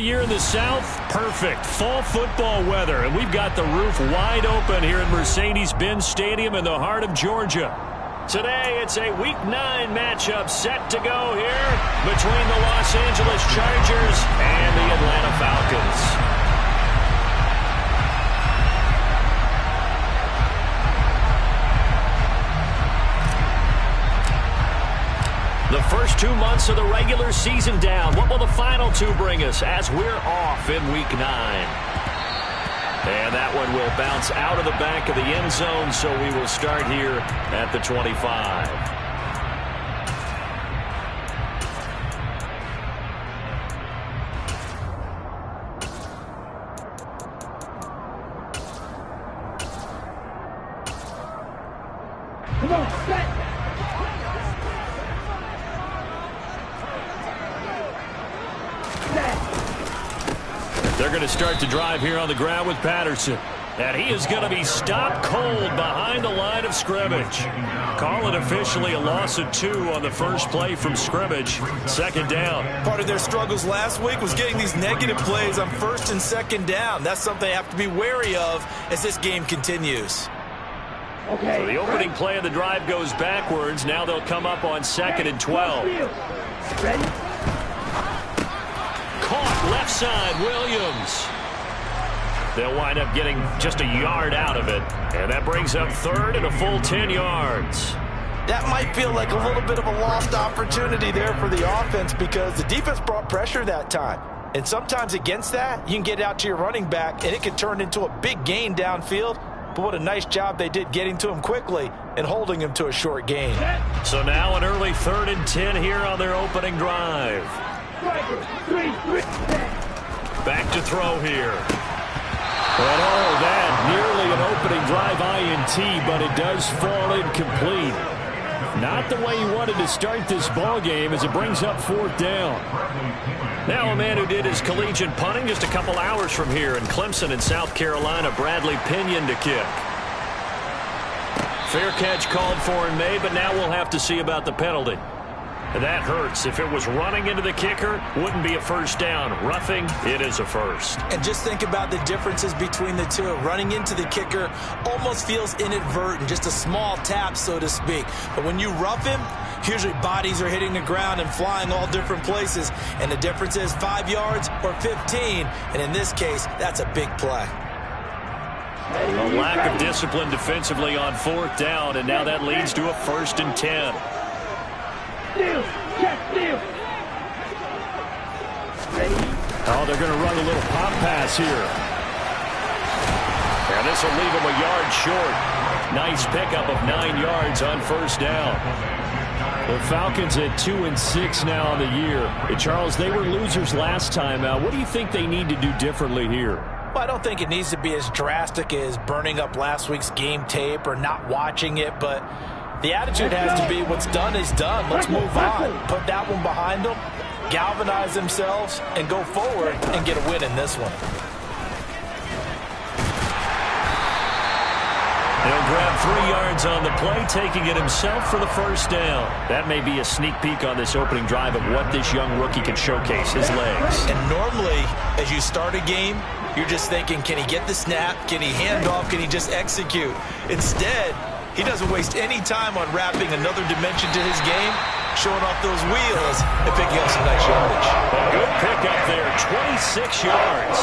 year in the South? Perfect. Fall football weather. And we've got the roof wide open here at Mercedes-Benz Stadium in the heart of Georgia. Today, it's a Week 9 matchup set to go here between the Los Angeles Chargers and the Atlanta Falcons. The first 2 months of the regular season down. What will the final 2 bring us as we're off in Week 9? And that one will bounce out of the back of the end zone, so we will start here at the 25. Come on, set! They're going to start to drive here on the ground with Patterson. And he is going to be stopped cold behind the line of scrimmage. Call it officially a loss of 2 on the first play from scrimmage. Second down. Part of their struggles last week was getting these negative plays on first and second down. That's something they have to be wary of as this game continues. Okay. So the opening play of the drive goes backwards. Now they'll come up on 2nd and 12. Ready? Caught left side, Williams. They'll wind up getting just a yard out of it. And that brings up 3rd and a full 10 yards. That might feel like a little bit of a lost opportunity there for the offense because the defense brought pressure that time. And sometimes against that, you can get out to your running back, and it can turn into a big gain downfield. But what a nice job they did getting to him quickly and holding him to a short gain. So now an early 3rd and 10 here on their opening drive. Back to throw here. And all that, nearly an opening drive INT, but it does fall incomplete. Not the way he wanted to start this ball game as it brings up 4th down. Now a man who did his collegiate punting just a couple hours from here in Clemson in South Carolina, Bradley Pinion to kick. Fair catch called for and made, but now we'll have to see about the penalty. That hurts. If it was running into the kicker, wouldn't be a first down. Roughing, it is a first. And just think about the differences between the two. Running into the kicker almost feels inadvertent, just a small tap, so to speak. But when you rough him, usually bodies are hitting the ground and flying all different places. And the difference is 5 yards or 15. And in this case, that's a big play. A lack of discipline defensively on 4th down, and now that leads to a 1st and 10. Oh, they're going to run a little pop pass here. And this will leave them a yard short. Nice pickup of 9 yards on 1st down. The Falcons at 2-6 now on the year. And Charles, they were losers last time out. What do you think they need to do differently here? Well, I don't think it needs to be as drastic as burning up last week's game tape or not watching it, but the attitude has to be what's done is done. Let's move on. Put that one behind them, galvanize themselves, and go forward and get a win in this one. He'll grab 3 yards on the play, taking it himself for the first down. That may be a sneak peek on this opening drive of what this young rookie can showcase, his legs. And normally, as you start a game, you're just thinking, can he get the snap? Can he hand off? Can he just execute? Instead, he doesn't waste any time on wrapping another dimension to his game, showing off those wheels and picking up some nice yardage. A good pickup there, 26 yards.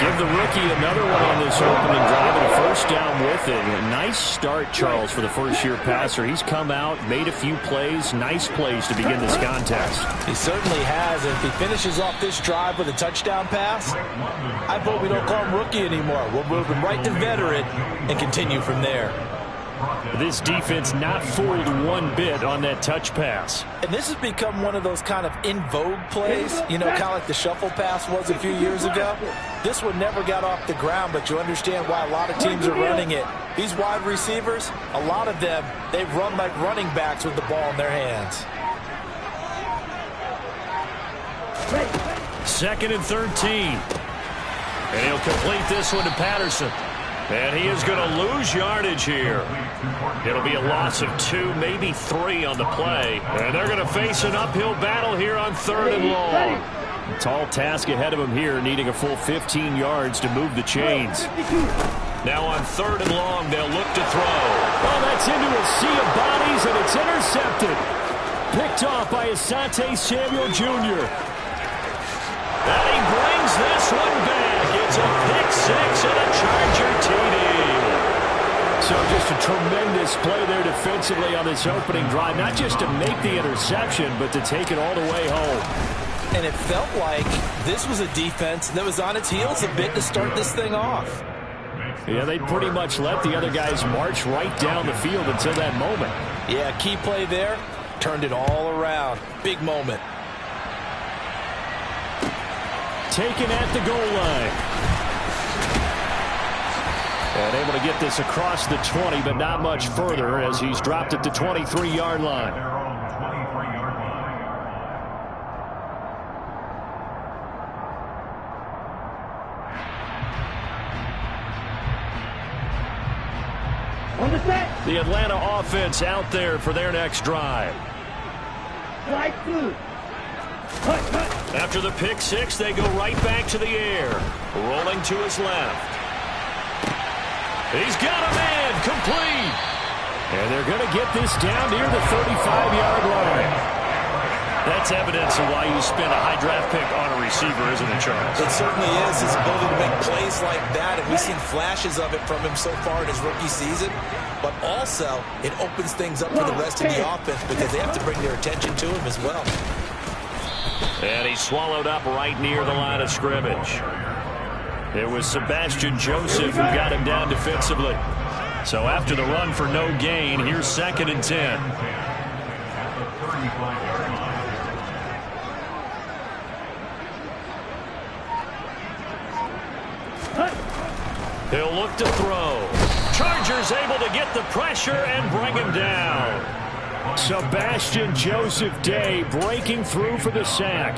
Give the rookie another one on this opening drive and a first down with it. A nice start, Charles, for the first-year passer. He's come out, made a few plays, nice plays to begin this contest. He certainly has, and if he finishes off this drive with a touchdown pass, I vote we don't call him rookie anymore. We'll move him right to veteran and continue from there. This defense not fooled one bit on that touch pass. And this has become one of those kind of in vogue plays, you know, kind of like the shuffle pass was a few years ago. This one never got off the ground, but you understand why a lot of teams are running it. These wide receivers, a lot of them, they've run like running backs with the ball in their hands. 2nd and 13. And he'll complete this one to Patterson. And he is going to lose yardage here. It'll be a loss of 2, maybe 3 on the play. And they're going to face an uphill battle here on 3rd and long. Tall task ahead of him here, needing a full 15 yards to move the chains. Now on 3rd and long, they'll look to throw. Oh, that's into a sea of bodies, and it's intercepted. Picked off by Asante Samuel Jr. And he brings this one back. It's a pick six and a Charger TD. So just a tremendous play there defensively on this opening drive. Not just to make the interception, but to take it all the way home. And it felt like this was a defense that was on its heels a bit to start this thing off. Yeah, they pretty much let the other guys march right down the field until that moment. Yeah, key play there. Turned it all around. Big moment. Taken at the goal line. And able to get this across the 20, but not much further as he's dropped at the 23-yard line. The Atlanta offense out there for their next drive. After the pick six, they go right back to the air. Rolling to his left. He's got a man, complete. And they're going to get this down near the 35-yard line. That's evidence of why you spend a high draft pick on a receiver, isn't it, Charles? It certainly is. His ability to make plays like that, and we've seen flashes of it from him so far in his rookie season. But also, it opens things up for the rest of the offense because they have to bring their attention to him as well. And he's swallowed up right near the line of scrimmage. It was Sebastian Joseph who got him down defensively. So after the run for no gain, here's 2nd and 10. He'll look to throw. Chargers able to get the pressure and bring him down. Sebastian Joseph Day breaking through for the sack.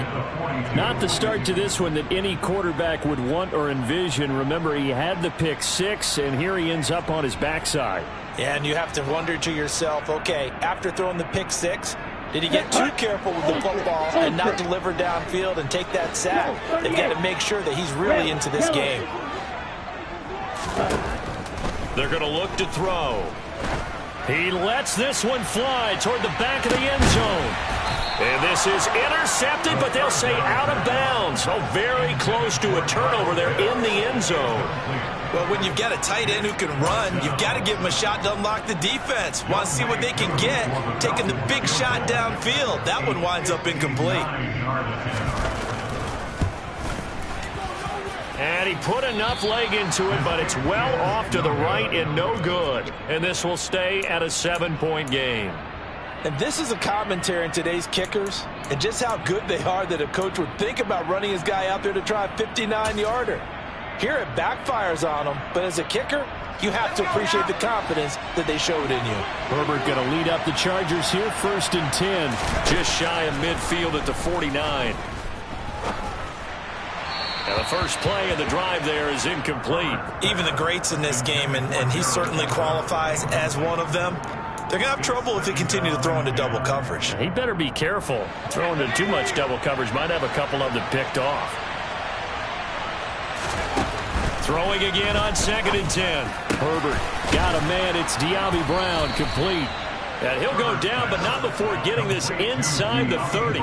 Not the start to this one that any quarterback would want or envision. Remember, he had the pick six, and here he ends up on his backside. Yeah, and you have to wonder to yourself, okay, after throwing the pick six, did he get too careful with the football and not deliver downfield and take that sack? They've got to make sure that he's really into this game. They're going to look to throw. He lets this one fly toward the back of the end zone. And this is intercepted, but they'll say out of bounds. Oh, very close to a turnover there in the end zone. Well, when you've got a tight end who can run, you've got to give him a shot to unlock the defense. Want to see what they can get, taking the big shot downfield. That one winds up incomplete. And he put enough leg into it, but it's well off to the right and no good. And this will stay at a 7-point game. And this is a commentary on today's kickers and just how good they are that a coach would think about running his guy out there to try a 59-yarder. Here it backfires on him, but as a kicker, you have to appreciate the confidence that they showed in you. Herbert going to lead up the Chargers here, 1st and 10. Just shy of midfield at the 49. Now the first play of the drive there is incomplete. Even the greats in this game, and he certainly qualifies as one of them, they're going to have trouble if they continue to throw into double coverage. He better be careful. Throwing into too much double coverage might have a couple of them picked off. Throwing again on 2nd and 10. Herbert got a man. It's De'Ami Brown, complete. And he'll go down, but not before getting this inside the 30.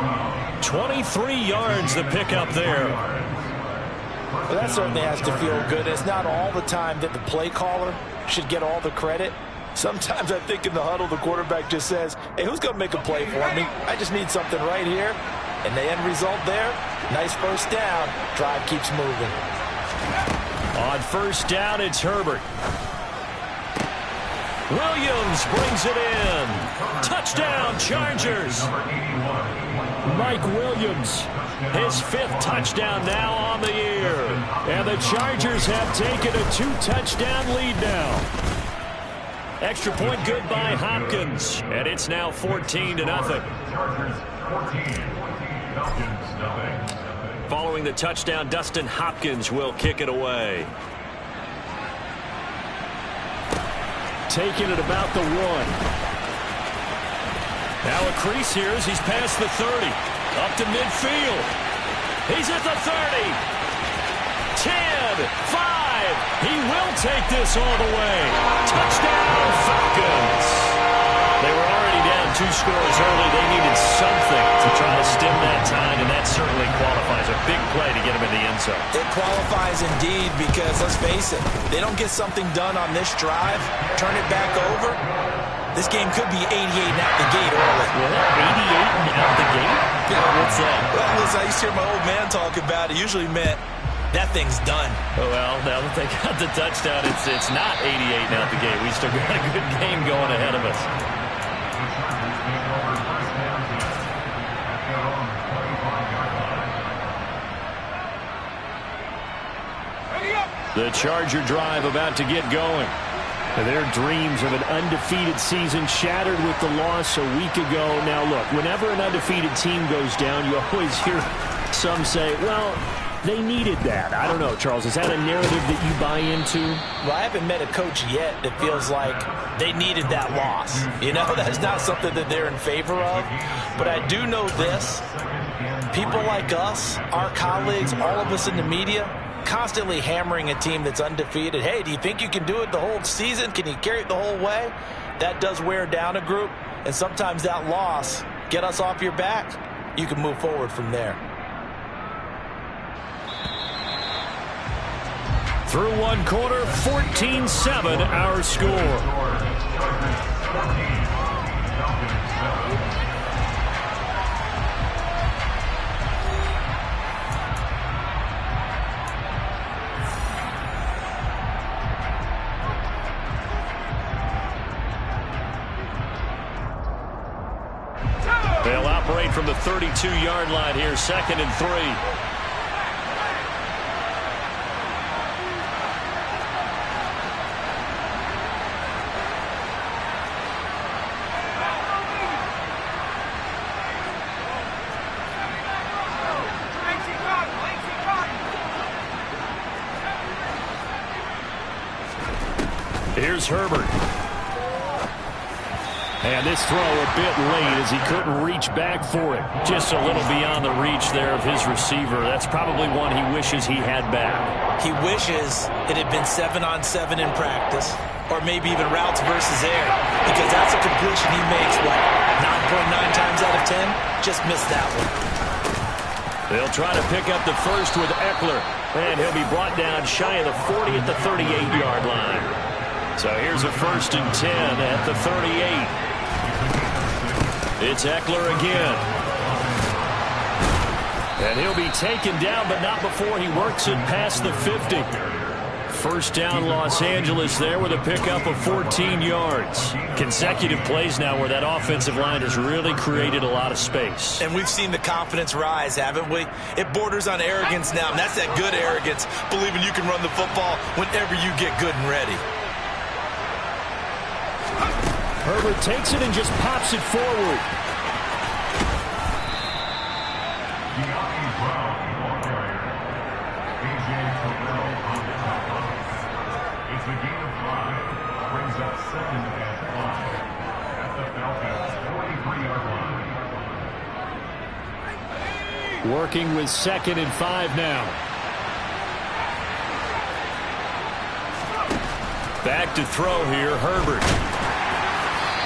23 yards the pickup there. Well, that certainly has to feel good. It's not all the time that the play caller should get all the credit. Sometimes I think in the huddle, the quarterback just says, hey, who's going to make a play for me? I just need something right here. And the end result there, nice first down. Drive keeps moving. On 1st down, it's Herbert. Williams brings it in. Touchdown, Chargers. Mike Williams, his 5th touchdown now on the year. And the Chargers have taken a 2-touchdown lead now. Extra point good by Hopkins. And it's now 14-0. Following the touchdown, Dustin Hopkins will kick it away. Taking it about the 1. Now a crease here as he's past the 30. Up to midfield. He's at the 30. 10, 5. He will take this all the way. Touchdown, Falcons. They were already down 2 scores early. They needed something to try to stem that tide, and that certainly qualifies. A big play to get them in the end zone. It qualifies indeed because, let's face it, they don't get something done on this drive, turn it back over, this game could be 88 and out the gate early. Well, 88 and out the gate? Yeah. What's that? Well, listen, I used to hear my old man talk about it. Usually meant that thing's done. Oh, well, now that they got the touchdown, it's not 88 and out the gate. We still got a good game going ahead of us. The Charger drive about to get going. Their dreams of an undefeated season shattered with the loss a week ago. Now, look, whenever an undefeated team goes down, you always hear some say, well, they needed that. I don't know, Charles. Is that a narrative that you buy into? Well, I haven't met a coach yet that feels like they needed that loss. You know, that's not something that they're in favor of. But I do know this. People like us, our colleagues, all of us in the media, constantly hammering a team that's undefeated. Hey, do you think you can do it the whole season? Can you carry it the whole way? That does wear down a group, and sometimes that loss, get us off your back, you can move forward from there. Through 1 quarter, 14-7 our score. They'll operate from the 32-yard line here, 2nd and 3. Here's Herbert. And this throw a bit late as he couldn't reach back for it. Just a little beyond the reach there of his receiver. That's probably one he wishes he had back. He wishes it had been 7-on-7 in practice, or maybe even routes versus air, because that's a completion he makes, what, 9.9 times out of 10? Just missed that one. They'll try to pick up the first with Eckler, and he'll be brought down shy of the 40 at the 38-yard line. So here's a 1st and 10 at the 38. It's Eckler again. And he'll be taken down, but not before he works it past the 50. First down, Los Angeles there with a pickup of 14 yards. Consecutive plays now where that offensive line has really created a lot of space. And we've seen the confidence rise, haven't we? It borders on arrogance now, and that's that good arrogance, believing you can run the football whenever you get good and ready. Herbert takes it and just pops it forward. It's a gain of 5. Brings up 2nd and 5 at the Falcons' 43-yard line. Working with 2nd and 5 now. Back to throw here, Herbert.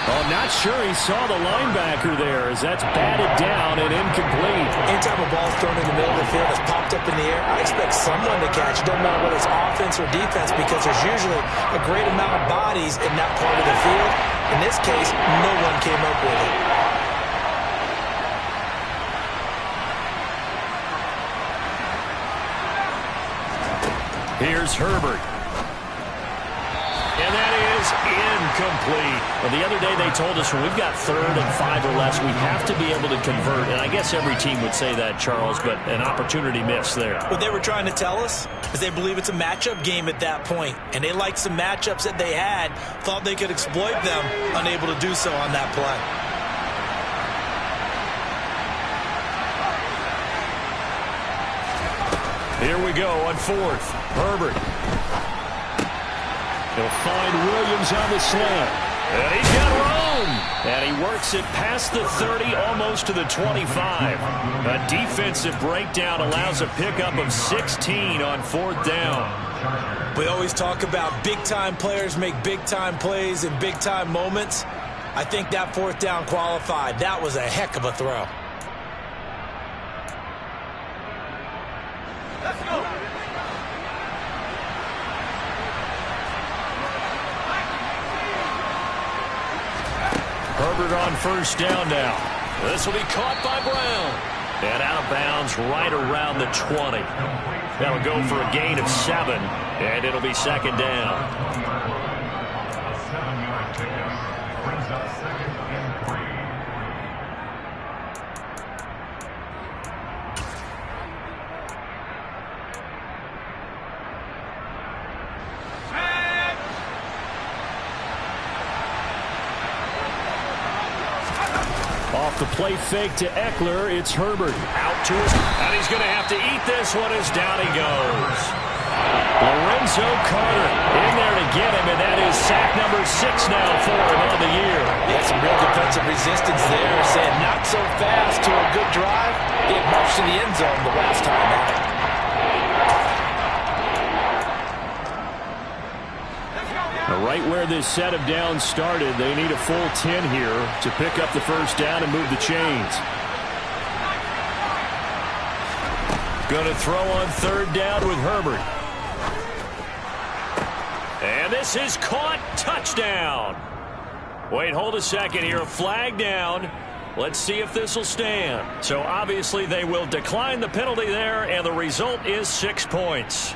Oh, not sure he saw the linebacker there as that's batted down and incomplete. Anytime a ball's thrown in the middle of the field, it's popped up in the air, I expect someone to catch it. Doesn't matter whether it's offense or defense, because there's usually a great amount of bodies in that part of the field. In this case, no one came up with it. Here's Herbert. And that is incomplete. Well, the other day they told us when we've got 3rd and 5 or less, we have to be able to convert. And I guess every team would say that, Charles, but an opportunity missed there. What they were trying to tell us is they believe it's a matchup game at that point. And they liked some matchups that they had, thought they could exploit them, unable to do so on that play. Here we go on 4th. Herbert. He'll find Williams on the slant. And he's got room. And he works it past the 30, almost to the 25. A defensive breakdown allows a pickup of 16 on 4th down. We always talk about big-time players make big-time plays in big-time moments. I think that 4th down qualified. That was a heck of a throw. Let's go. Herbert on 1st down now. This will be caught by Brown. And out of bounds right around the 20. That'll go for a gain of 7, and it'll be 2nd down. A 7-yard pickup brings up 2nd and 3. Off the play fake to Eckler, it's Herbert. Out to his, and he's going to have to eat this one as down he goes. Lorenzo Carter in there to get him, and that is sack number 6 now for him on the year. Yeah, some real defensive resistance there, saying not so fast to a good drive. They marched to the end zone the last time out. Right where this set of downs started, they need a full 10 here to pick up the 1st down and move the chains. Going to throw on 3rd down with Herbert. And this is caught. Touchdown. Wait, hold a second here. A flag down. Let's see if this will stand. So obviously they will decline the penalty there, and the result is 6 points.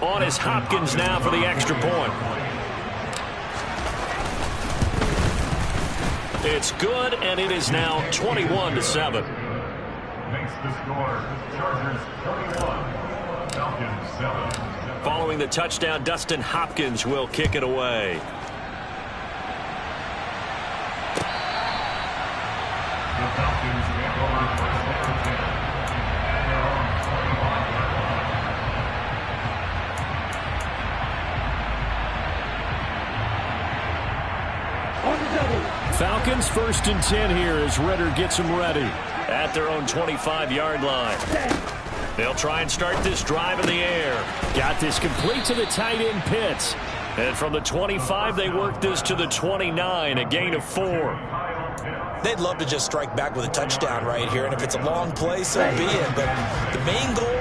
On is Hopkins now for the extra point. It's good, and it is now 21-7. Makes the score. Chargers 21, Falcons 7. Following the touchdown, Dustin Hopkins will kick it away. The Falcons get over 1st and 10 at their own 25-yard line. Falcons 1st and 10 here as Ritter gets them ready at their own 25-yard line. They'll try and start this drive in the air. Got this complete to the tight end Pitts. And from the 25, they work this to the 29, a gain of 4. They'd love to just strike back with a touchdown right here, and if it's a long play, so be it. But the main goal,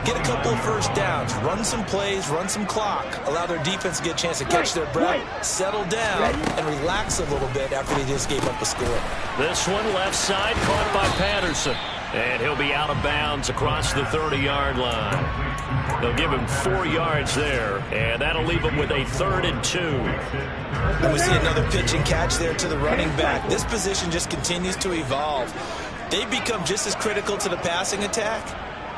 get a couple of 1st downs, run some plays, run some clock, allow their defense to get a chance to catch their breath, settle down, and relax a little bit after they just gave up a score. This one left side caught by Patterson. And he'll be out of bounds across the 30-yard line. They'll give him 4 yards there, and that'll leave him with a 3rd and 2. And we see another pitch and catch there to the running back. This position just continues to evolve. They become just as critical to the passing attack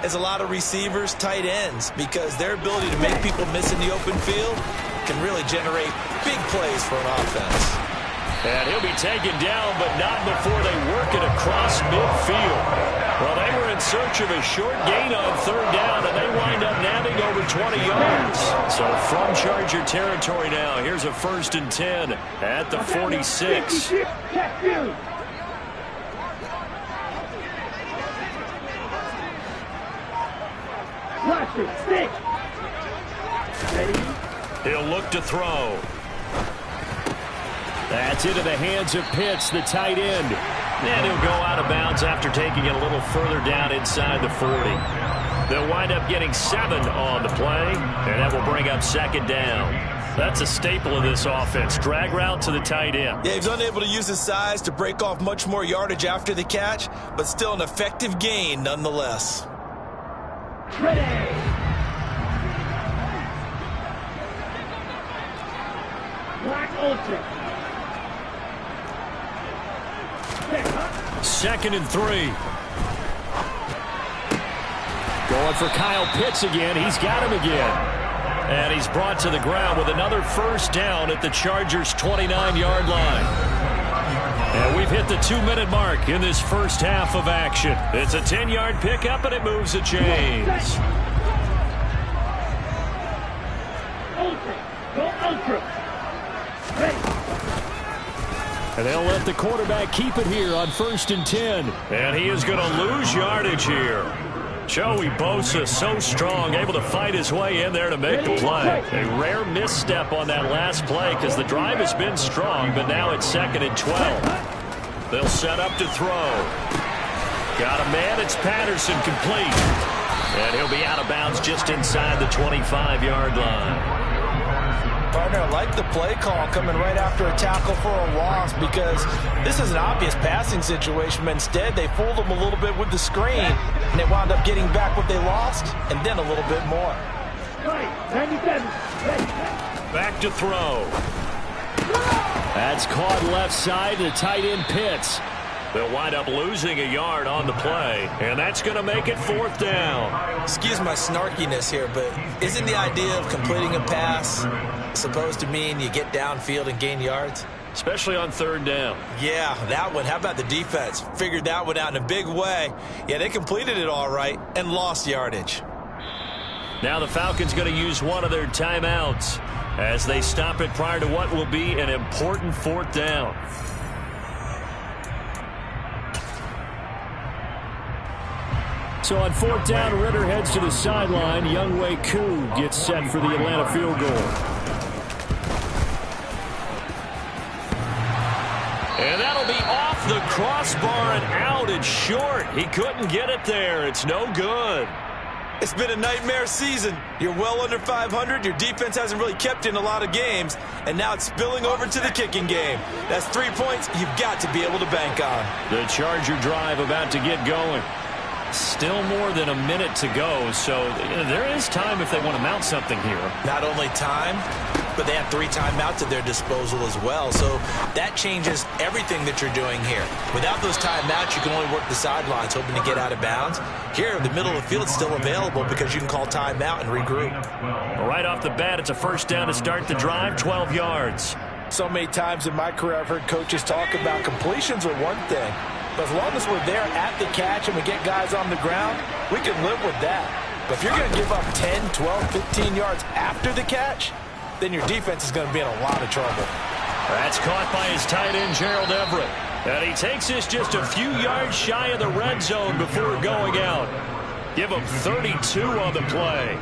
as a lot of receivers, tight ends, because their ability to make people miss in the open field can really generate big plays for an offense. And he'll be taken down, but not before they work it across midfield. Well, they were in search of a short gain on 3rd down, and they wind up nabbing over 20 yards. So from Charger territory now, here's a 1st and 10 at the 46. He'll look to throw. That's into the hands of Pitts, the tight end. And he'll go out of bounds after taking it a little further down inside the 40. They'll wind up getting 7 on the play, and that will bring up 2nd down. That's a staple of this offense. Drag route to the tight end. Yeah, he's unable to use his size to break off much more yardage after the catch, but still an effective gain nonetheless. Ready. Black Ultra. 2nd and 3. Going for Kyle Pitts again. He's got him again. And he's brought to the ground with another 1st down at the Chargers' 29-yard line. And we've hit the 2-minute mark in this first half of action. It's a 10-yard pickup, and it moves the chains. Ultra. Go ultra. Ready. And they'll let the quarterback keep it here on 1st and 10. And he is going to lose yardage here. Joey Bosa, so strong, able to fight his way in there to make the play. A rare misstep on that last play because the drive has been strong, but now it's 2nd and 12. They'll set up to throw. Got a man, it's Patterson, complete. And he'll be out of bounds just inside the 25-yard line. Partner, I like the play call coming right after a tackle for a loss because this is an obvious passing situation, but instead they fooled them a little bit with the screen, and they wound up getting back what they lost and then a little bit more. Right. 97. Ready. Back to throw. That's caught left side to tight end Pitts. They'll wind up losing a yard on the play, and that's going to make it 4th down. Excuse my snarkiness here, but isn't the idea of completing a pass supposed to mean you get downfield and gain yards? Especially on 3rd down. Yeah, that one. How about the defense? Figured that one out in a big way. Yeah, they completed it all right and lost yardage. Now the Falcons going to use one of their timeouts as they stop it prior to what will be an important 4th down. So on 4th down, Ritter heads to the sideline. Younghoe Koo gets set for the Atlanta field goal. And that'll be off the crossbar and out and short. He couldn't get it there. It's no good. It's been a nightmare season. You're well under 500. Your defense hasn't really kept in a lot of games. And now it's spilling over to the kicking game. That's 3 points you've got to be able to bank on. The Charger drive about to get going. Still more than a minute to go, so there is time if they want to mount something here. Not only time, but they have 3 timeouts at their disposal as well, so that changes everything that you're doing here. Without those timeouts, you can only work the sidelines, hoping to get out of bounds. Here, the middle of the field is still available because you can call timeout and regroup. Right off the bat, it's a 1st down to start the drive, 12 yards. So many times in my career, I've heard coaches talk about completions are one thing. But as long as we're there at the catch and we get guys on the ground, we can live with that. But if you're going to give up 10, 12, 15 yards after the catch, then your defense is going to be in a lot of trouble. That's caught by his tight end, Gerald Everett. And he takes this just a few yards shy of the red zone before going out. Give him 32 on the play.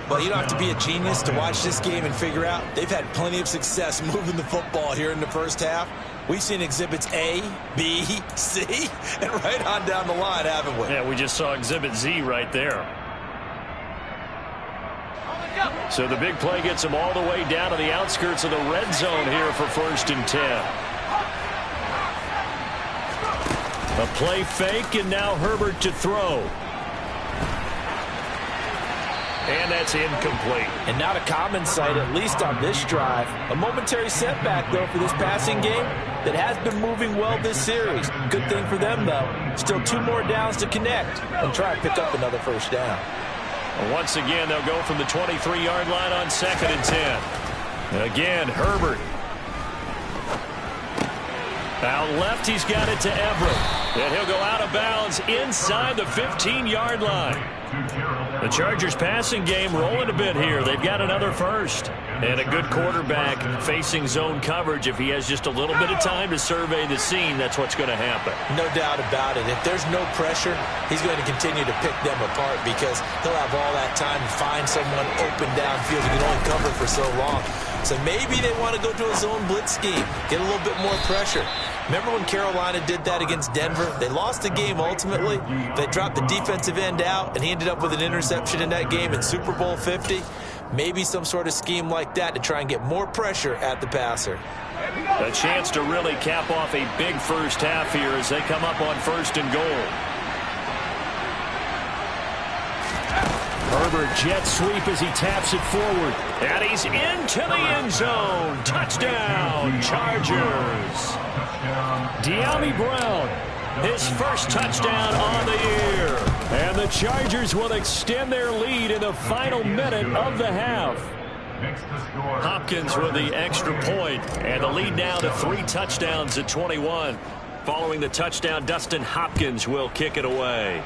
Well, you don't have to be a genius to watch this game and figure out they've had plenty of success moving the football here in the first half. We've seen exhibits A, B, C, and right on down the line, haven't we? Yeah, we just saw exhibit Z right there. So the big play gets them all the way down to the outskirts of the red zone here for 1st and 10. A play fake, and now Herbert to throw. And that's incomplete. And not a common sight, at least on this drive. A momentary setback, though, for this passing game that has been moving well this series. Good thing for them, though. Still 2 more downs to connect and try and pick up another 1st down. Once again, they'll go from the 23-yard line on 2nd and 10. Again, Herbert. Out left, he's got it to Everett. And he'll go out of bounds inside the 15-yard line. The Chargers passing game rolling a bit here. They've got another 1st. And a good quarterback facing zone coverage. If he has just a little bit of time to survey the scene, that's what's going to happen. No doubt about it. If there's no pressure, he's going to continue to pick them apart because he'll have all that time to find someone open downfield. He can only cover for so long. So maybe they want to go to a zone blitz scheme, get a little bit more pressure. Remember when Carolina did that against Denver? They lost the game ultimately. They dropped the defensive end out, and he ended up with an interception in that game in Super Bowl 50. Maybe some sort of scheme like that to try and get more pressure at the passer. A chance to really cap off a big first half here as they come up on 1st and goal. Herbert jet sweep as he taps it forward. And he's into the end zone. Touchdown, Chargers. De'Ami Brown, his first touchdown on the year. And the Chargers will extend their lead in the final minute of the half. Makes the score. Hopkins with the extra point, and the lead now to 3 touchdowns at 21. Following the touchdown, Dustin Hopkins will kick it away.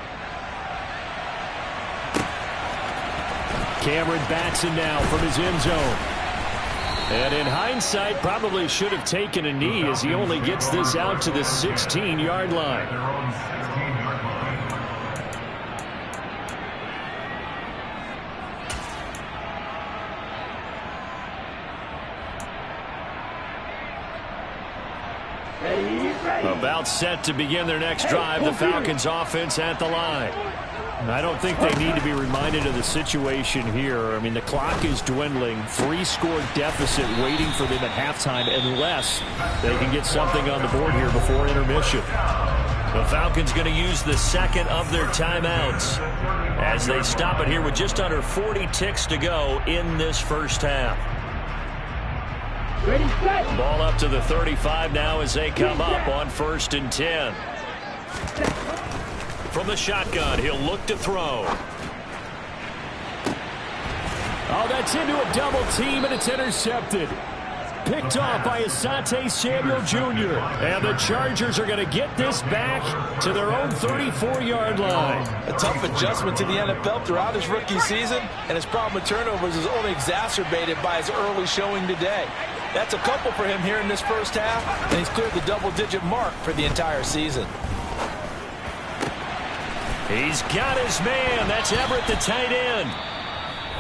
Cameron Batson now from his end zone. And in hindsight, probably should have taken a knee as he only gets this out to the 16-yard line. Their own 16-yard line. About set to begin their next drive, the Falcons offense at the line. I don't think they need to be reminded of the situation here. I mean, the clock is dwindling. 3-score deficit waiting for them at halftime unless they can get something on the board here before intermission. The Falcons going to use the second of their timeouts as they stop it here with just under 40 ticks to go in this first half. Ready, set. Ball up to the 35 now as they come up on 1st and 10. From the shotgun, he'll look to throw. Oh, that's into a double team, and it's intercepted. Picked off by Asante Samuel Jr. And the Chargers are going to get this back to their own 34-yard line. A tough adjustment to the NFL throughout his rookie season, and his problem with turnovers is only exacerbated by his early showing today. That's a couple for him here in this first half, and he's cleared the double-digit mark for the entire season. He's got his man. That's Everett, the tight end.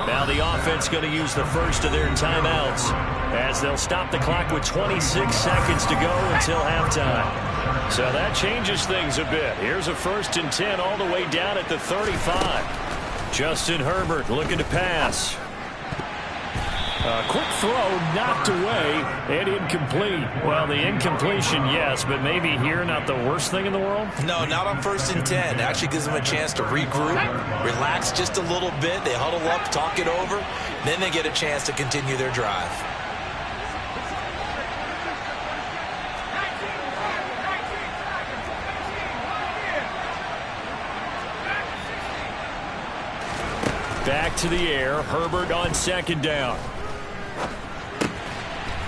Now the offense going to use the first of their timeouts as they'll stop the clock with 26 seconds to go until halftime. So that changes things a bit. Here's a 1st and 10 all the way down at the 35. Justin Herbert looking to pass. A quick throw knocked away and incomplete. Well, the incompletion, yes, but maybe here not the worst thing in the world? No, not on 1st and 10. It actually gives them a chance to regroup, relax just a little bit. They huddle up, talk it over. Then they get a chance to continue their drive. Back to the air. Herbert on 2nd down.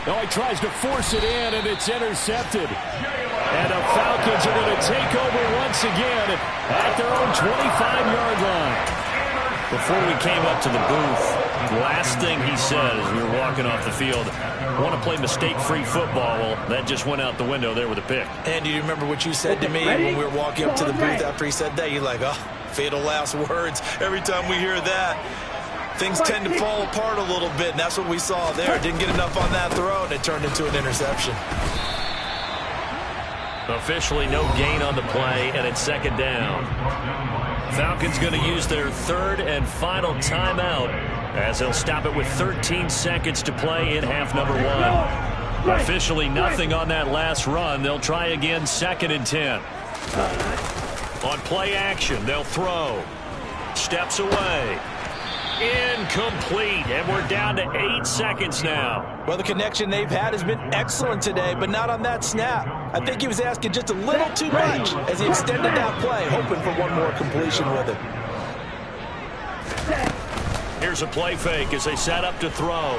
Oh, he tries to force it in, and it's intercepted. And the Falcons are going to take over once again at their own 25-yard line. Before we came up to the booth, last thing he said as we were walking off the field, I want to play mistake-free football. Well, that just went out the window there with a pick. And do you remember what you said to me when we were walking up to the booth after he said that? You're like, oh, fatal last words. Every time we hear that, things tend to fall apart a little bit, and that's what we saw there. Didn't get enough on that throw, and it turned into an interception. Officially no gain on the play, and it's 2nd down. Falcons going to use their 3rd and final timeout as they'll stop it with 13 seconds to play in half number 1. Officially nothing on that last run. They'll try again 2nd and 10. On play action, they'll throw. Steps away. Incomplete, and we're down to 8 seconds now. Well, the connection they've had has been excellent today, but not on that snap. I think he was asking just a little too much as he extended that play, hoping for one more completion with it. Here's a play fake as they set up to throw.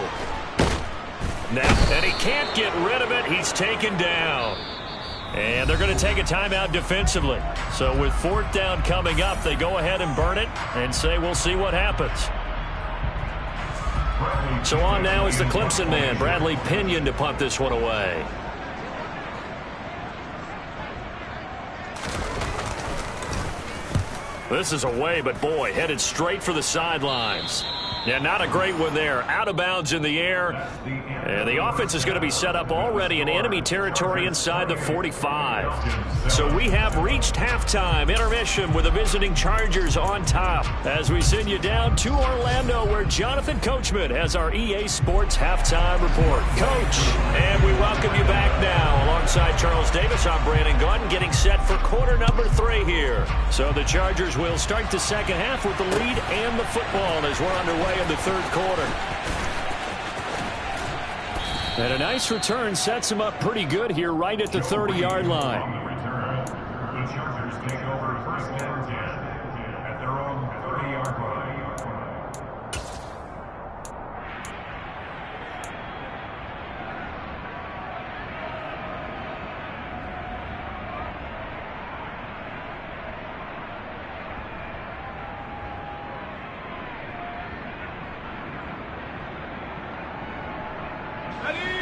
Now, and he can't get rid of it. He's taken down. And they're going to take a timeout defensively. So with 4th down coming up, they go ahead and burn it and say we'll see what happens. So on now is the Clemson man, Bradley Pinion, to punt this one away. This is away, but boy, headed straight for the sidelines. Yeah, not a great one there. Out of bounds in the air. And the offense is going to be set up already in enemy territory inside the 45. So we have reached halftime. Intermission with the visiting Chargers on top as we send you down to Orlando where Jonathan Coachman has our EA Sports halftime report. Coach, and we welcome you back now. Alongside Charles Davis, I'm Brandon Gunn getting set for quarter number 3 here. So the Chargers will start the second half with the lead and the football as we're underway in the 3rd quarter. And a nice return sets him up pretty good here right at the 30-yard line. The Chargers take over 1st and 10 at their own 30-yard line.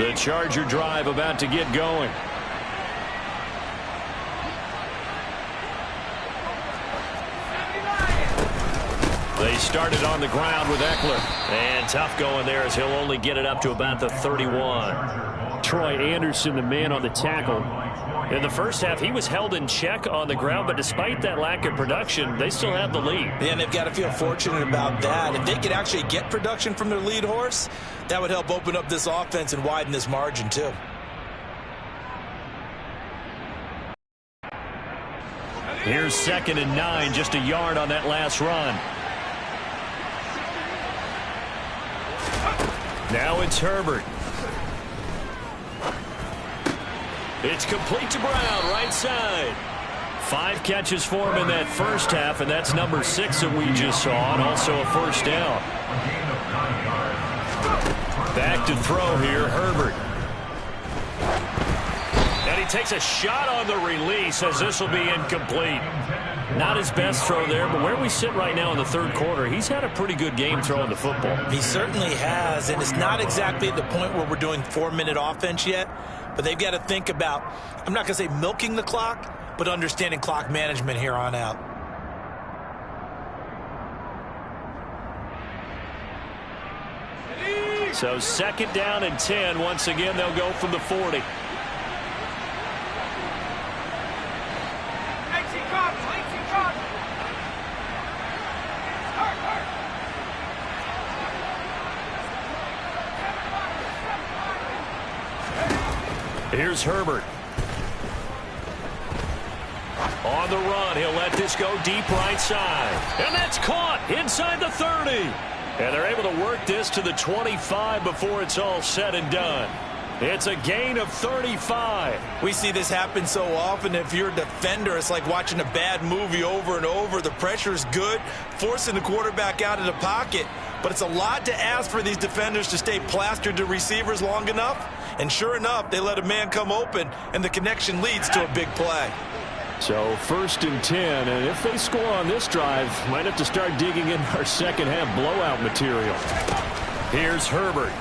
The Charger drive about to get going. They started on the ground with Eckler. And tough going there as he'll only get it up to about the 31. Troy Anderson, the man on the tackle. In the first half, he was held in check on the ground, but despite that lack of production, they still have the lead. And they've got to feel fortunate about that. If they could actually get production from their lead horse, that would help open up this offense and widen this margin too. Here's 2nd and 9, just a yard on that last run. Now it's Herbert. It's complete to Brown, right side. 5 catches for him in that first half, and that's number 6 that we just saw, and also a first down. Back to throw here, Herbert. And he takes a shot on the release as this will be incomplete. Not his best throw there, but where we sit right now in the third quarter, he's had a pretty good game throwing the football. He certainly has, and it's not exactly at the point where we're doing 4-minute offense yet, but they've got to think about, I'm not going to say milking the clock, but understanding clock management here on out. So 2nd down and 10. Once again, they'll go from the 40. Here's Herbert. On the run, he'll let this go deep right side. And that's caught inside the 30. And they're able to work this to the 25 before it's all said and done. It's a gain of 35. We see this happen so often. If you're a defender, it's like watching a bad movie over and over. The pressure is good, forcing the quarterback out of the pocket. But it's a lot to ask for these defenders to stay plastered to receivers long enough. And sure enough, they let a man come open, and the connection leads to a big play. So 1st and 10, and if they score on this drive, might have to start digging in our second half blowout material. Here's Herbert.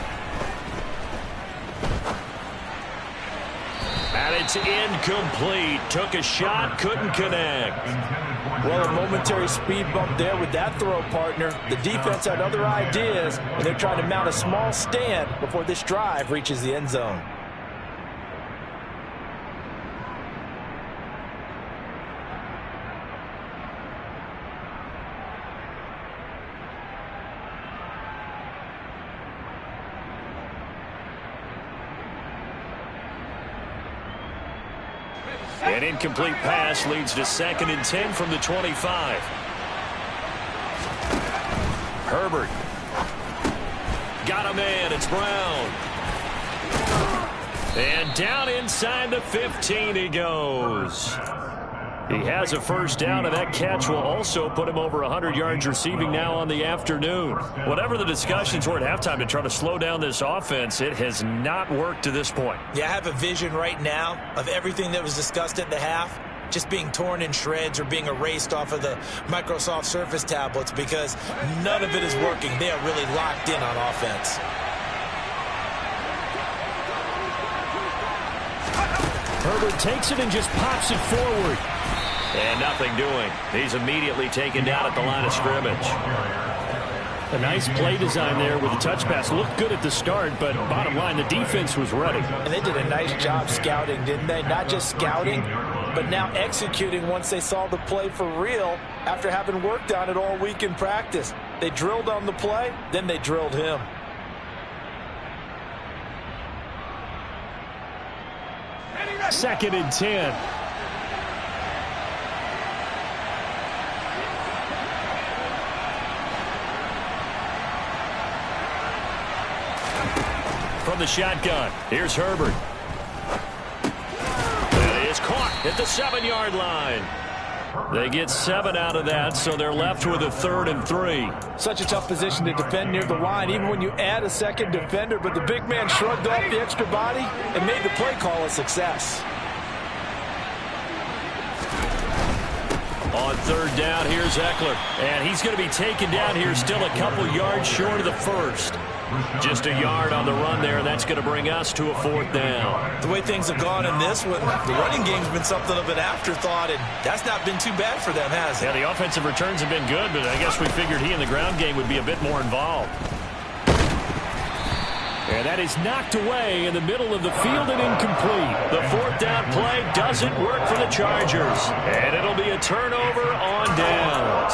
And it's incomplete. Took a shot, couldn't connect. Well, a momentary speed bump there with that throw, partner. The defense had other ideas, and they're trying to mount a small stand before this drive reaches the end zone. An incomplete pass leads to 2nd and 10 from the 25. Herbert. Got a man. It's Brown. And down inside the 15 he goes. He has a first down, and that catch will also put him over 100 yards receiving now on the afternoon. Whatever the discussions were at halftime to try to slow down this offense, it has not worked to this point. Yeah, I have a vision right now of everything that was discussed at the half just being torn in shreds or being erased off of the Microsoft Surface tablets because none of it is working. They are really locked in on offense. Herbert takes it and just pops it forward. And nothing doing. He's immediately taken down at the line of scrimmage. A nice play design there with the touch pass. Looked good at the start, but bottom line, the defense was ready. And they did a nice job scouting, didn't they? Not just scouting, but now executing once they saw the play for real after having worked on it all week in practice. They drilled on the play, then they drilled him. Second and 10. From the shotgun, here's Herbert. That is caught at the 7-yard line. They get 7 out of that, so they're left with a 3rd and 3. Such a tough position to defend near the line, even when you add a second defender, but the big man shrugged off the extra body and made the play call a success. On 3rd down, here's Eckler. And he's going to be taken down here still a couple yards short of the first. Just a yard on the run there, and that's going to bring us to a 4th down. The way things have gone in this one, the running game's been something of an afterthought, and that's not been too bad for them, has it? Yeah, the offensive returns have been good, but I guess we figured he in the ground game would be a bit more involved. And that is knocked away in the middle of the field and incomplete. The 4th down play doesn't work for the Chargers. And it'll be a turnover on downs.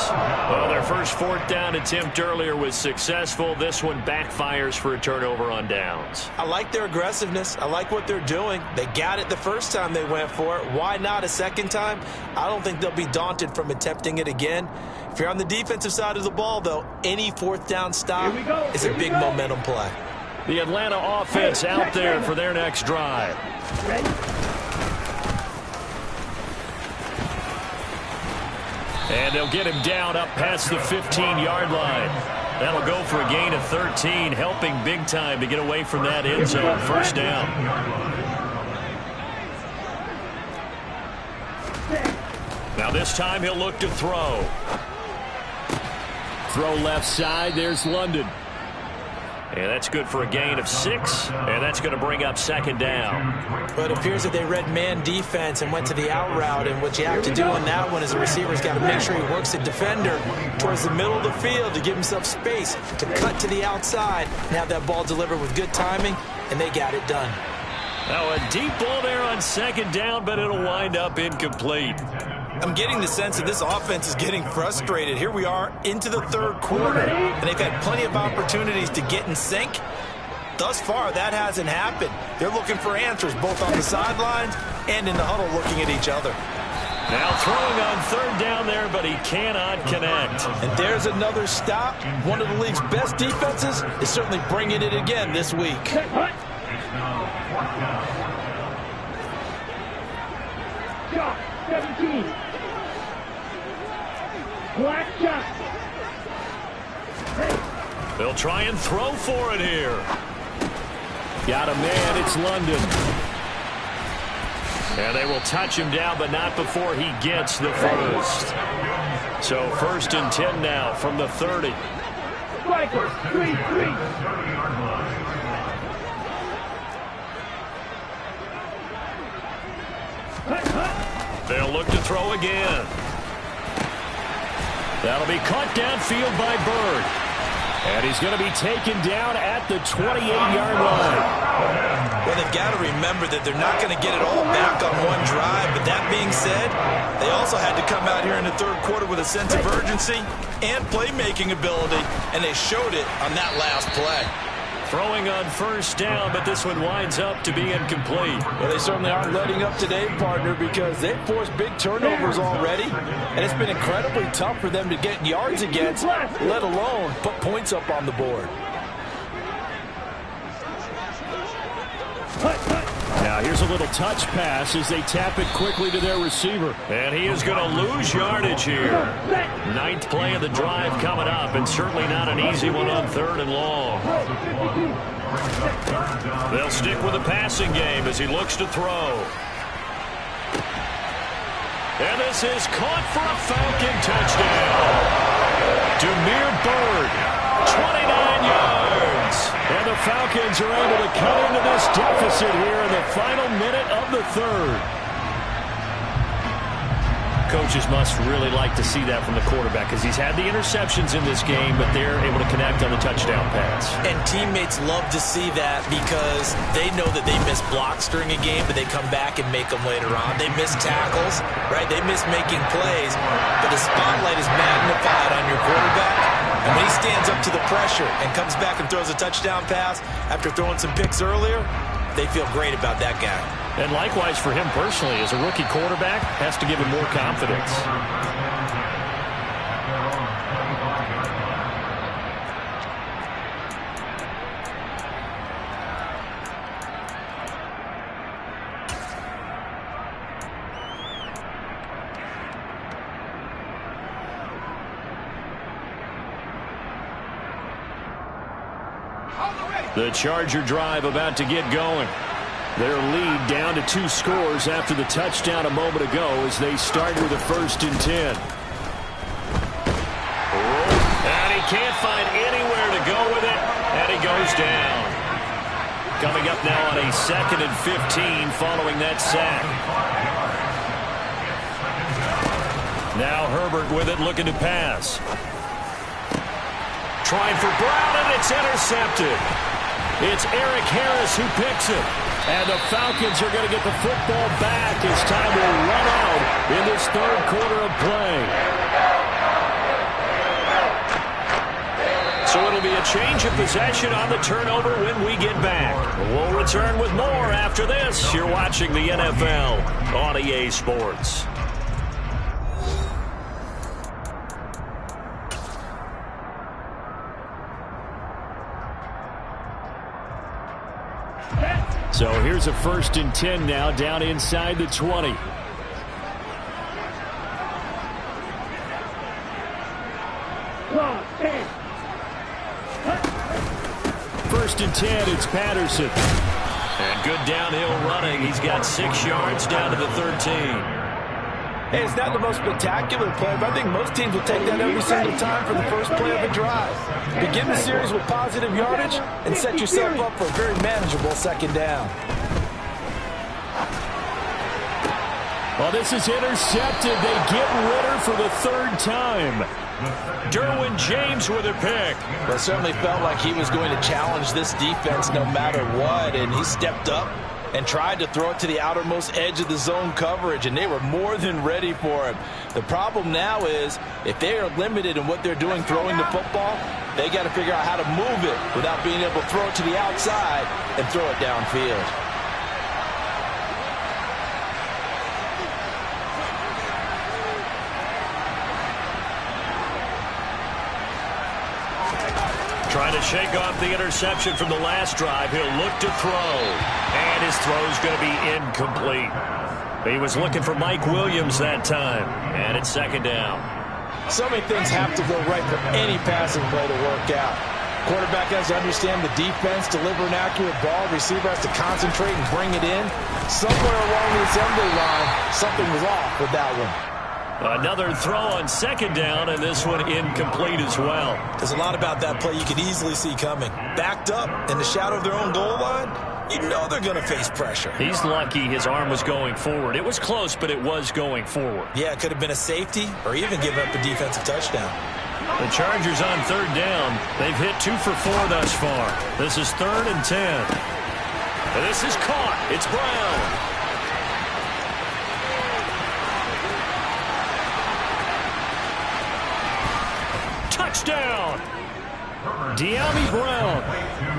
Well, their first 4th down attempt earlier was successful. This one backfires for a turnover on downs. I like their aggressiveness. I like what they're doing. They got it the first time they went for it. Why not a second time? I don't think they'll be daunted from attempting it again. If you're on the defensive side of the ball, though, any 4th down stop is a big momentum play. The Atlanta offense out there for their next drive. And they'll get him down up past the 15-yard line. That'll go for a gain of 13, helping big time to get away from that end zone. First down. Now this time he'll look to throw. Throw left side. There's London. And that's good for a gain of 6, and that's going to bring up 2nd down. But it appears that they read man defense and went to the out route, and what you have to do on that one is the receiver's got to make sure he works the defender towards the middle of the field to give himself space to cut to the outside and have that ball delivered with good timing, and they got it done. Now a deep ball there on 2nd down, but it'll wind up incomplete. I'm getting the sense that this offense is getting frustrated. Here we are into the 3rd quarter, and they've had plenty of opportunities to get in sync. Thus far, that hasn't happened. They're looking for answers both on the sidelines and in the huddle looking at each other. Now throwing on 3rd down there, but he cannot connect. And there's another stop. One of the league's best defenses is certainly bringing it again this week. Shot, 17. Black shot. They'll try and throw for it here. Got a man, it's London. And they will touch him down, but not before he gets the first. So 1st and 10 now from the 30. Strikers, 3-3. They'll look to throw again. That'll be caught downfield by Bird. And he's going to be taken down at the 28-yard line. Well, they've got to remember that they're not going to get it all back on one drive. But that being said, they also had to come out here in the 3rd quarter with a sense of urgency and playmaking ability, and they showed it on that last play. Throwing on 1st down, but this one winds up to be incomplete. Well, they certainly aren't letting up today, partner, because they've forced big turnovers already, and it's been incredibly tough for them to get yards against, let alone put points up on the board. Now here's a little touch pass as they tap it quickly to their receiver. And he is going to lose yardage here. 9th play of the drive coming up, and certainly not an easy one on 3rd and long. They'll stick with the passing game as he looks to throw. And this is caught for a Falcon touchdown. Demir Bird, 29 yards. And the Falcons are able to cut into this deficit here in the final minute of the 3rd. Coaches must really like to see that from the quarterback because he's had the interceptions in this game, but they're able to connect on the touchdown pass. And teammates love to see that because they know that they miss blocks during a game, but they come back and make them later on. They miss tackles, right? They miss making plays, but the spotlight is magnified on your quarterback. And when he stands up to the pressure and comes back and throws a touchdown pass after throwing some picks earlier, they feel great about that guy. And likewise for him personally, as a rookie quarterback, has to give him more confidence. The Charger drive about to get going. Their lead down to 2 scores after the touchdown a moment ago as they start with a 1st and 10. And he can't find anywhere to go with it. And he goes Coming up now on a 2nd and 15 following that sack. Now Herbert with it, looking to pass. Trying for Brown, and it's intercepted. It's Eric Harris who picks it. And the Falcons are going to get the football back as time will run out in this 3rd quarter of play. So it'll be a change of possession on the turnover when we get back. We'll return with more after this. You're watching the NFL on EA Sports. So here's a 1st and 10 now, down inside the 20. First and 10, it's Patterson. And good downhill running. He's got 6 yards down to the 13. Hey, it's not the most spectacular play, but I think most teams will take that every single time for the first play of a drive. Begin the series with positive yardage and set yourself up for a very manageable 2nd down. Well, this is intercepted. They get Ritter for the 3rd time. Derwin James with a pick. Well, it certainly felt like he was going to challenge this defense no matter what, and he stepped up and tried to throw it to the outermost edge of the zone coverage, and they were more than ready for him. The problem now is if they are limited in what they're doing throwing the football, they got to figure out how to move it without being able to throw it to the outside and throw it downfield. Trying to shake off the interception from the last drive. He'll look to throw. And his throw's going to be incomplete. He was looking for Mike Williams that time. And it's 2nd down. So many things have to go right for any passing play to work out. Quarterback has to understand the defense, deliver an accurate ball. Receiver has to concentrate and bring it in. Somewhere along the assembly line, something was off with that one. Another throw on 2nd down, and this one incomplete as well. There's a lot about that play you could easily see coming. Backed up in the shadow of their own goal line, you know they're going to face pressure. He's lucky his arm was going forward. It was close, but it was going forward. Yeah, it could have been a safety or even give up a defensive touchdown. The Chargers on 3rd down. They've hit 2 for 4 thus far. This is 3rd and 10. And this is caught. It's Brown. Touchdown! De'Ami Brown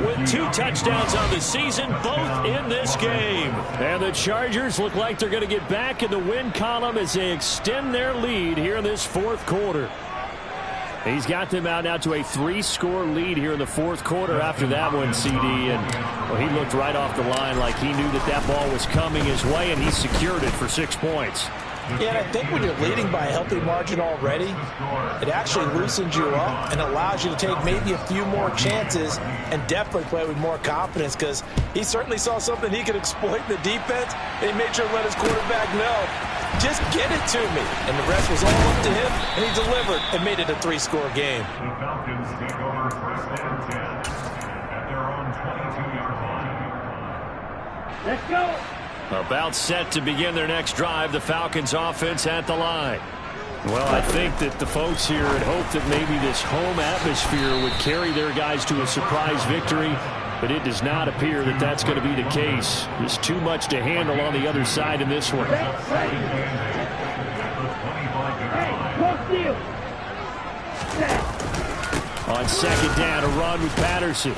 with 2 touchdowns on the season, both in this game. And the Chargers look like they're going to get back in the win column as they extend their lead here in this 4th quarter. He's got them out now to a 3-score lead here in the 4th quarter after that one, CD. And well, he looked right off the line like he knew that that ball was coming his way, and he secured it for 6 points. Yeah, and I think when you're leading by a healthy margin already, it actually loosens you up and allows you to take maybe a few more chances and definitely play with more confidence, because he certainly saw something he could exploit in the defense, and he made sure to let his quarterback know, just get it to me. And the rest was all up to him, and he delivered and made it a 3-score game. The Falcons take over 1st and 10 at their own 22-yard line. Let's go. About set to begin their next drive, the Falcons offense at the line. Well, I think that the folks here had hoped that maybe this home atmosphere would carry their guys to a surprise victory, but it does not appear that that's going to be the case. There's too much to handle on the other side in this one. Hey, close deal. On 2nd down, a run with Patterson.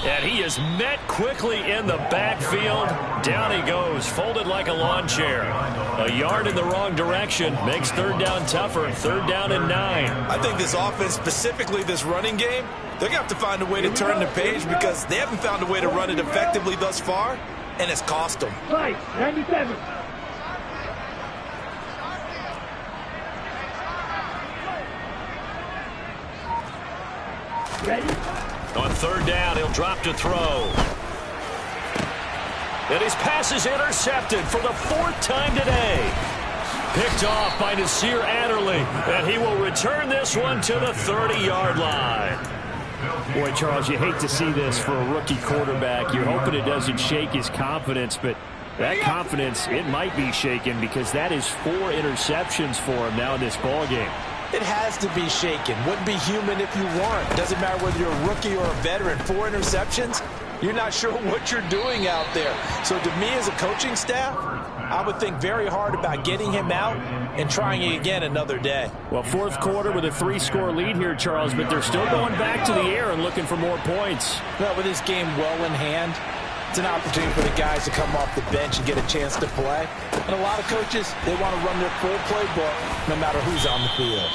And he is met quickly in the backfield. Down he goes, folded like a lawn chair. A yard in the wrong direction makes 3rd down tougher. 3rd down and 9. I think this offense, specifically this running game, they're going to have to find a way to turn the page, because they haven't found a way to run it effectively thus far, and it's cost them. Fight, 97. Ready? On 3rd down, he'll drop to throw. And his pass is intercepted for the 4th time today. Picked off by Nasir Adderley, and he will return this one to the 30-yard line. Boy, Charles, you hate to see this for a rookie quarterback. You're hoping it doesn't shake his confidence, but that confidence, it might be shaken because that is 4 interceptions for him now in this ballgame. It has to be shaken. Wouldn't be human if you weren't. Doesn't matter whether you're a rookie or a veteran. 4 interceptions, you're not sure what you're doing out there. So to me as a coaching staff, I would think very hard about getting him out and trying it again another day. Well, fourth quarter with a 3-score lead here, Charles, but they're still going back to the air and looking for more points. Well, with this game well in hand, it's an opportunity for the guys to come off the bench and get a chance to play. And a lot of coaches, they want to run their full playbook no matter who's on the field.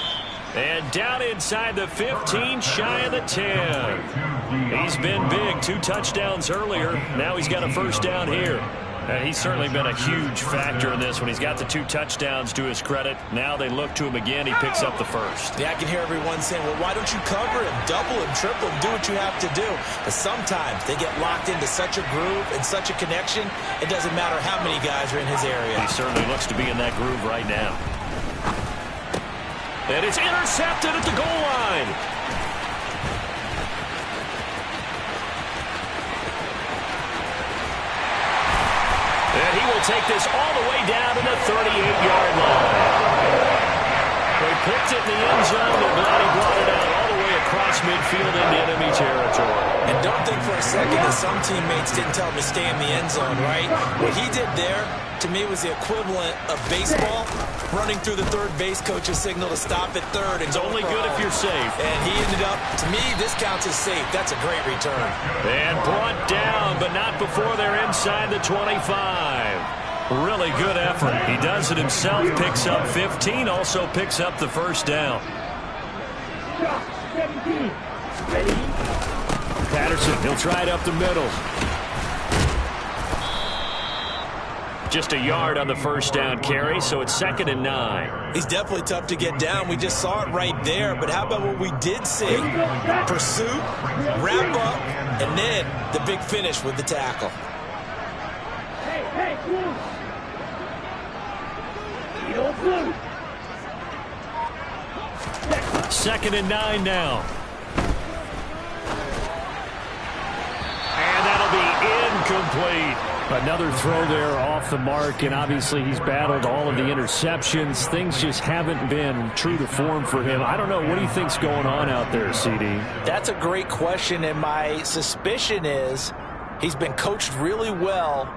And down inside the 15, shy of the 10. He's been big. 2 touchdowns earlier. Now he's got a first down here. And he's certainly been a huge factor in this when he's got the 2 touchdowns to his credit. Now they look to him again. He picks up the first. Yeah, I can hear everyone saying, well, why don't you cover him, double him, triple him, do what you have to do. But sometimes they get locked into such a groove and such a connection, it doesn't matter how many guys are in his area. He certainly looks to be in that groove right now. And it's intercepted at the goal line. And he will take this all the way down to the 38-yard line. They picked it in the end zone. They're glad he brought it out all the way across midfield into enemy territory. And don't think for a second that some teammates didn't tell him to stay in the end zone, right? What he did there, to me, was the equivalent of baseball running through the third base coach's signal to stop at third. It's only good if you're safe. And he ended up, to me, this counts as safe. That's a great return. And brought down, but not before they're inside the 25. Really good effort. He does it himself, picks up 15, also picks up the first down. Patterson, he'll try it up the middle. Just a yard on the first down carry, so it's 2nd and 9. He's definitely tough to get down. We just saw it right there. But how about what we did see? Pursuit, wrap up, and then the big finish with the tackle. Hey, move. You don't move. 2nd and 9 now. And that'll be incomplete. Another throw there off the mark, and obviously he's battled all of the interceptions. Things just haven't been true to form for him. I don't know. What do you think's going on out there, CD? That's a great question, and my suspicion is he's been coached really well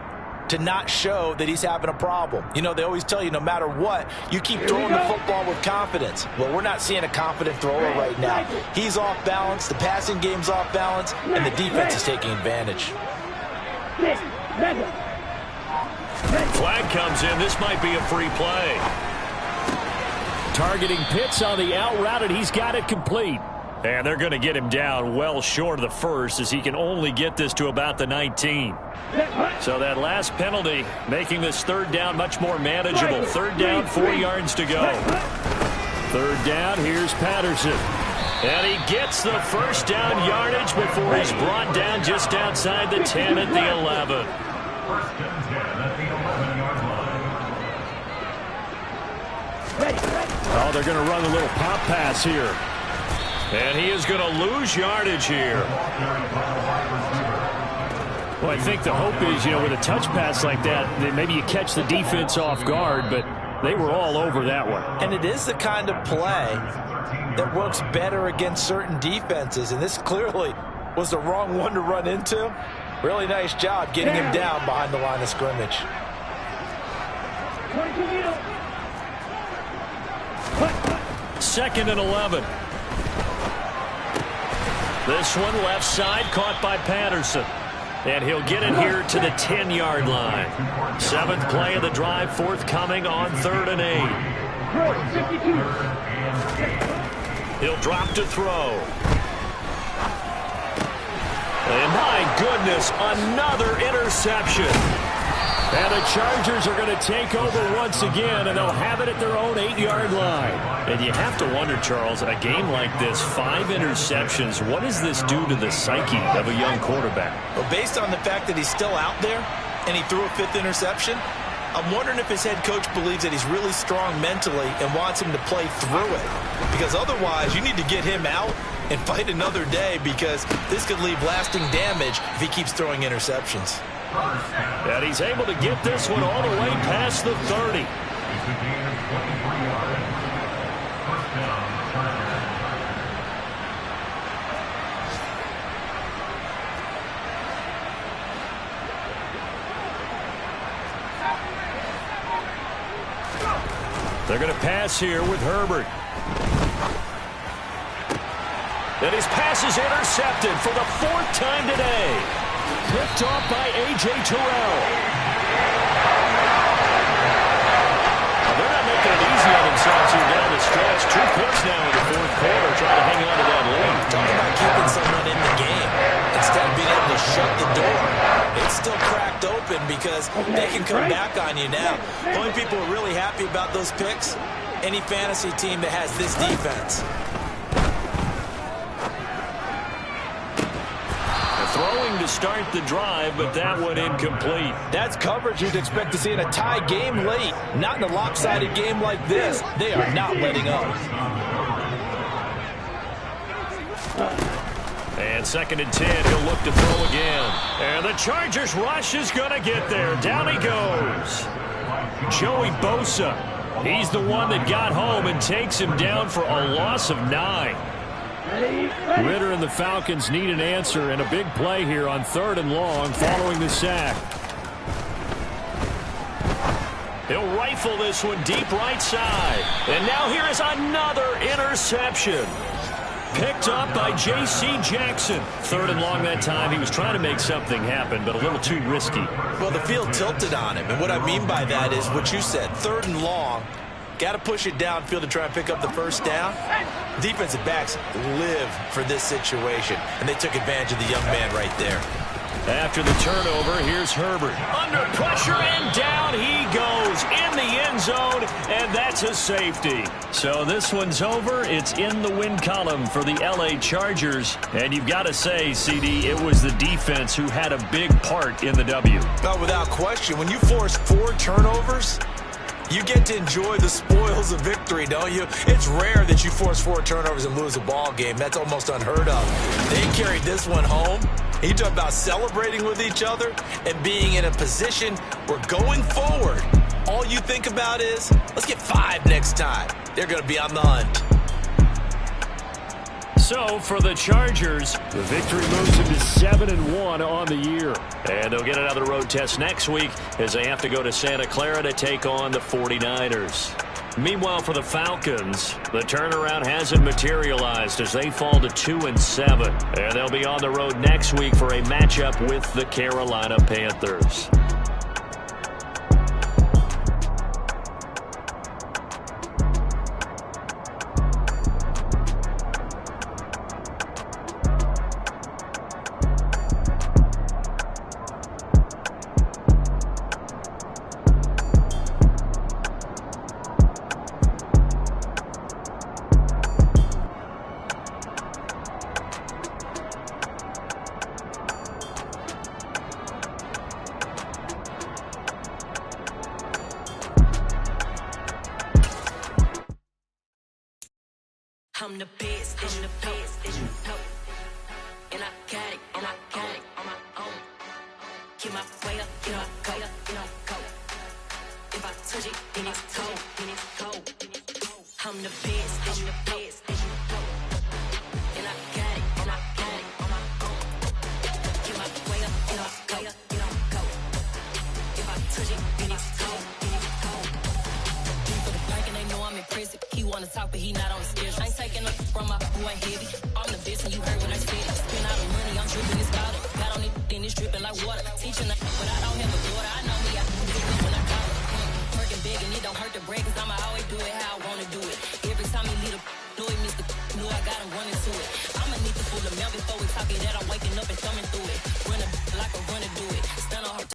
to not show that he's having a problem. You know, they always tell you no matter what, you keep throwing the football with confidence. Well, we're not seeing a confident thrower right now. He's off balance, the passing game's off balance, and the defense is taking advantage. Flag comes in. This might be a free play. Targeting Pitts on the out route, and he's got it complete. And they're going to get him down well short of the first, as he can only get this to about the 19. So that last penalty making this 3rd down much more manageable. 3rd down, 4 yards to go. 3rd down, here's Patterson. And he gets the first down yardage before he's brought down just outside the 10 at the 11. 1st and 10 at the 11-yard line. Oh, they're going to run a little pop pass here. And he is going to lose yardage here. Well, I think the hope is, you know, with a touch pass like that maybe you catch the defense off guard, but they were all over that one. And it is the kind of play that works better against certain defenses, and this clearly was the wrong one to run into. Really nice job getting him down behind the line of scrimmage. 2nd and 11. This one left side caught by Patterson. And he'll get it here to the 10-yard line. 7th play of the drive, forthcoming on 3rd and 8. He'll drop to throw. And my goodness, another interception. And the Chargers are going to take over once again, and they'll have it at their own 8-yard line. And you have to wonder, Charles, a game like this, 5 interceptions, what does this do to the psyche of a young quarterback? Well, based on the fact that he's still out there and he threw a 5th interception, I'm wondering if his head coach believes that he's really strong mentally and wants him to play through it. Because otherwise, you need to get him out and fight another day, because this could leave lasting damage if he keeps throwing interceptions. And he's able to get this one all the way past the 30. It's a gain of 23 yards. First down, Chargers. They're going to pass here with Herbert. And his pass is intercepted for the 4th time today. Picked off by A.J. Terrell. They're not making it easy on themselves here down the stretch. 2 points now in the 4th quarter, trying to hang on to that lead. Talk about keeping someone in the game instead of being able to shut the door. It's still cracked open because they can come back on you now. The only people who are really happy about those picks, any fantasy team that has this defense. Throwing to start the drive, but that one incomplete. That's coverage you'd expect to see in a tie game late. Not in a lopsided game like this. They are not letting up. And 2nd and 10, he'll look to throw again. And the Chargers rush is going to get there. Down he goes. Joey Bosa. He's the one that got home and takes him down for a loss of 9. Ritter and the Falcons need an answer, and a big play here on 3rd and long following the sack. He'll rifle this one deep right side. And now here is another interception. Picked up by J.C. Jackson. 3rd and long that time. He was trying to make something happen, but a little too risky. Well, the field tilted on him, and what I mean by that is what you said. 3rd and long. Got to push it downfield to try and pick up the first down. Defensive backs live for this situation, and they took advantage of the young man right there. After the turnover, here's Herbert. Under pressure, and down he goes in the end zone, and that's a safety. So this one's over. It's in the win column for the L.A. Chargers. And you've got to say, CD, it was the defense who had a big part in the W. But without question, when you force 4 turnovers, you get to enjoy the spoils of victory, don't you? It's rare that you force 4 turnovers and lose a ball game. That's almost unheard of. They carried this one home. You talk about celebrating with each other and being in a position where going forward, all you think about is, let's get 5 next time. They're going to be on the hunt. So for the Chargers, the victory moves them to 7-1 on the year. And they'll get another road test next week as they have to go to Santa Clara to take on the 49ers. Meanwhile, for the Falcons, the turnaround hasn't materialized as they fall to 2-7. And they'll be on the road next week for a matchup with the Carolina Panthers. I'm the best, I'm the best, as you know. And I got it on my own. Get my way up, get my go, go. If I touch it, then it's cold, I'm the best, as you know. And I got it on my own. Get my way up, get my go. If I touch it, then it's cold, for the park and they know I'm impressive. He wanna talk, but he not on the schedule. I ain't taking up from my boy heavy. I'm the best, and you heard when I said it. Spend all the money, I'm dripping this bottle. Got on it, then it's dripping like water. Teaching the but I don't have a daughter. I know me, I can do it when I call it. Working big, and it don't hurt to break, cause I'ma always do it how I wanna do it. Every time he lead a know he missed the knew I got him running to it. I'ma need to pull the mail before we talk it that I'm waking up and thumbing through it. Run a like a runner do it. Stand on her